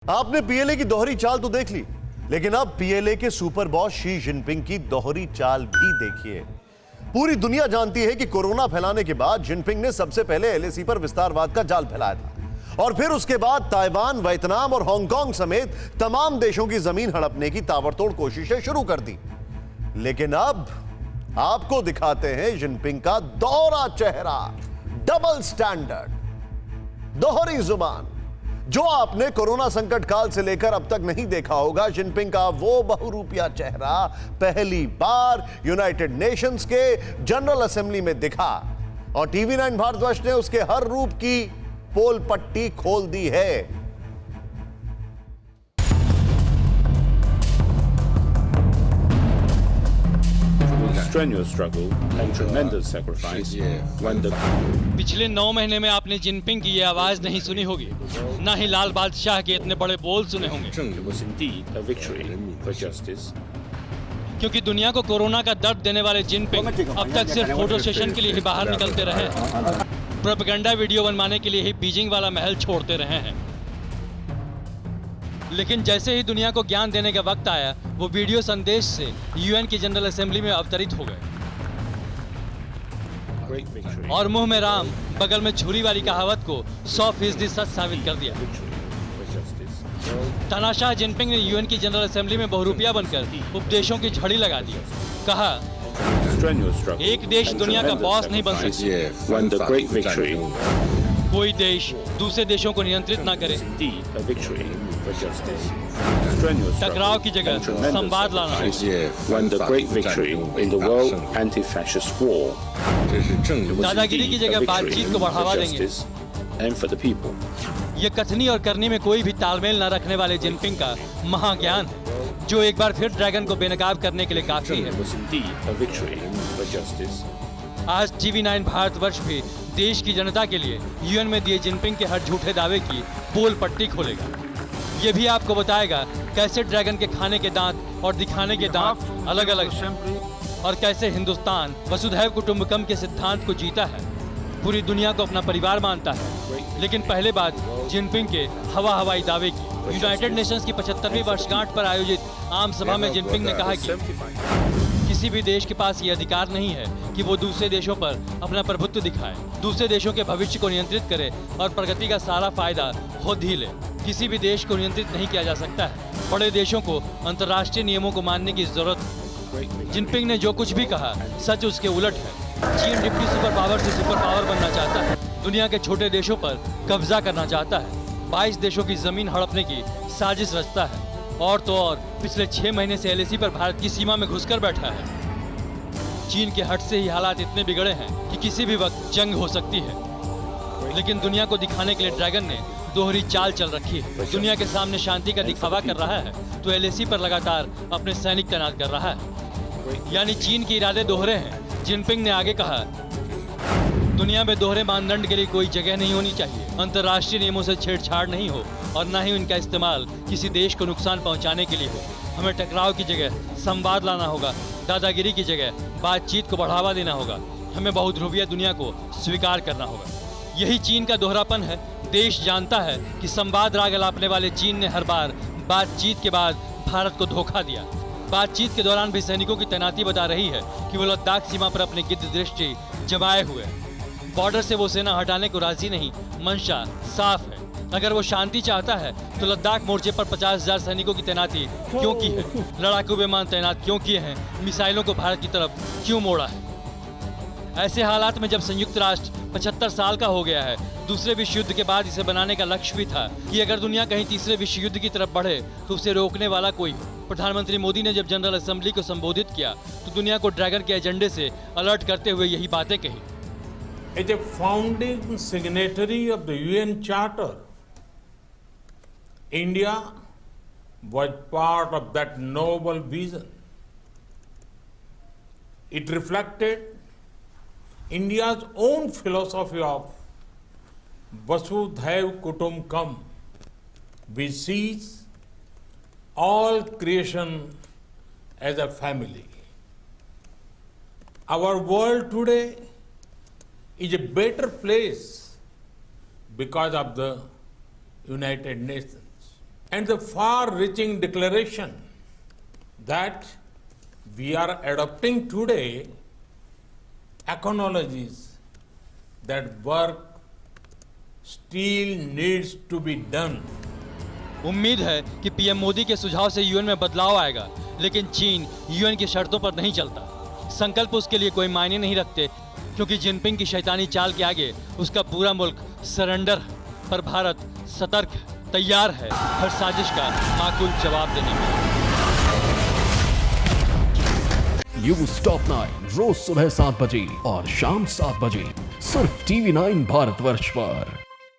आपने पीएलए की दोहरी चाल तो देख ली, लेकिन अब पीएलए के सुपर बॉस शी जिनपिंग की दोहरी चाल भी देखिए। पूरी दुनिया जानती है कि कोरोना फैलाने के बाद जिनपिंग ने सबसे पहले एलएसी पर विस्तारवाद का जाल फैलाया था और फिर उसके बाद ताइवान, वियतनाम और हांगकांग समेत तमाम देशों की जमीन हड़पने की ताबड़तोड़ कोशिशें शुरू कर दी। लेकिन अब आपको दिखाते हैं जिनपिंग का दोहरा चेहरा, डबल स्टैंडर्ड, दोहरी जुबान, जो आपने कोरोना संकट काल से लेकर अब तक नहीं देखा होगा। जिनपिंग का वो बहुरूपिया चेहरा पहली बार यूनाइटेड नेशंस के जनरल असेंबली में दिखा और टीवी 9 भारतवर्ष ने उसके हर रूप की पोल पट्टी खोल दी है। Strenuous struggle and tremendous sacrifice when the पिछले 9 महीने में आपने जिनपिंग की ये आवाज नहीं सुनी होगी, ना ही लाल बादशाह के इतने बड़े बोल सुने होंगे। It was indeed a victory for justice. क्योंकि दुनिया को कोरोना का दर्द देने वाले जिनपिंग अब तक सिर्फ फोटो सेशन के लिए ही बाहर निकलते रहे हैं, प्रोपेगेंडा वीडियो बनवाने के लिए ही बीजिंग वाला महल छोड़ते रहे हैं। लेकिन जैसे ही दुनिया को ज्ञान देने का वक्त आया, वो वीडियो संदेश से यूएन की जनरल असेंबली में अवतरित हो गए और मुंह में राम बगल में छुरी वाली कहावत को 100% सच साबित कर दिया। तानाशाह जिनपिंग ने यूएन की जनरल असेंबली में बहुरूपिया बनकर उपदेशों की झड़ी लगा दी। कहा, एक देश दुनिया का बॉस नहीं बन सकता। कोई देश दूसरे देशों को नियंत्रित ना करे। टकराव की जगह संवाद लाना। दादागिरी की जगह बातचीत को बढ़ावा देंगे। ये कथनी और करनी में कोई भी तालमेल न रखने वाले जिनपिंग का महाज्ञान है, जो एक बार फिर ड्रैगन को बेनकाब करने के लिए काफी है। आज टीवी 9 भारतवर्ष भी देश की जनता के लिए यूएन में दिए जिनपिंग के हर झूठे दावे की पोल पट्टी खोलेगा। ये भी आपको बताएगा कैसे ड्रैगन के खाने के दांत और दिखाने के दांत अलग अलग हैं और कैसे हिंदुस्तान वसुधैव कुटुंबकम के सिद्धांत को जीता है, पूरी दुनिया को अपना परिवार मानता है। लेकिन पहले बात जिनपिंग के हवाई दावे की। यूनाइटेड नेशंस की 75वीं वर्षगांठ पर आयोजित आम सभा में जिनपिंग ने कहा कि किसी भी देश के पास ये अधिकार नहीं है कि वो दूसरे देशों पर अपना प्रभुत्व दिखाए, दूसरे देशों के भविष्य को नियंत्रित करे और प्रगति का सारा फायदा खुद ही ले। किसी भी देश को नियंत्रित नहीं किया जा सकता है। बड़े देशों को अंतर्राष्ट्रीय नियमों को मानने की जरूरत है। जिनपिंग ने जो कुछ भी कहा सच उसके उलट है। चीन डिप्टी सुपर पावर से सुपर पावर बनना चाहता है, दुनिया के छोटे देशों पर कब्जा करना चाहता है, 22 देशों की जमीन हड़पने की साजिश रचता है और तो और पिछले 6 महीने से एलएसी पर भारत की सीमा में घुसकर बैठा है। चीन के हट से ही हालात इतने बिगड़े हैं कि किसी भी वक्त जंग हो सकती है। लेकिन दुनिया को दिखाने के लिए ड्रैगन ने दोहरी चाल चल रखी है। दुनिया के सामने शांति का दिखावा कर रहा है तो एलएसी पर लगातार अपने सैनिक तैनात कर रहा है। यानी चीन के इरादे दोहरे हैं। जिनपिंग ने आगे कहा, दुनिया में दोहरे मानदंड के लिए कोई जगह नहीं होनी चाहिए। अंतर्राष्ट्रीय नियमों से छेड़छाड़ नहीं हो और न ही उनका इस्तेमाल किसी देश को नुकसान पहुंचाने के लिए हो। हमें टकराव की जगह संवाद लाना होगा, दादागिरी की जगह बातचीत को बढ़ावा देना होगा। हमें बहुध्रुवीय दुनिया को स्वीकार करना होगा। यही चीन का दोहरापन है। देश जानता है कि संवाद राग अलापने वाले चीन ने हर बार बातचीत के बाद भारत को धोखा दिया। बातचीत के दौरान भी सैनिकों की तैनाती बता रही है कि वो लद्दाख सीमा पर अपनी गिद्ध दृष्टि जमाए हुए। बॉर्डर से वो सेना हटाने को राजी नहीं, मंशा साफ है। अगर वो शांति चाहता है तो लद्दाख मोर्चे पर 50,000 सैनिकों की तैनाती क्यों की है? लड़ाकू विमान तैनात क्यों किए हैं? मिसाइलों को भारत की तरफ क्यों मोड़ा है? ऐसे हालात में जब संयुक्त राष्ट्र 75 साल का हो गया है, दूसरे विश्व युद्ध के बाद इसे बनाने का लक्ष्य भी था कि अगर दुनिया कहीं तीसरे विश्व युद्ध की तरफ बढ़े तो उसे रोकने वाला कोई हो। प्रधानमंत्री मोदी ने जब जनरल असेंबली को संबोधित किया तो दुनिया को ड्रैगन के एजेंडे से अलर्ट करते हुए यही बातें कही। As a founding signatory of the UN Charter, India was part of that noble vision. It reflected India's own philosophy of Vasudhaiv Kutumbakam, which sees all creation as a family. Our world today is a better place because of the United Nations. and the far-reaching declaration that we are adopting today acknowledges that work still needs to be done. उम्मीद है कि PM Modi के सुझाव से UN में बदलाव आएगा, लेकिन चीन यूएन की शर्तों पर नहीं चलता। संकल्प उसके लिए कोई मायने नहीं रखते, क्योंकि जिनपिंग की शैतानी चाल के आगे उसका पूरा मुल्क सरेंडर है। पर भारत सतर्क, तैयार है हर साजिश का माकूल जवाब देने में। न्यूज़ टॉप 9 रोज सुबह 7 बजे और शाम 7 बजे सिर्फ TV9 भारतवर्ष पर।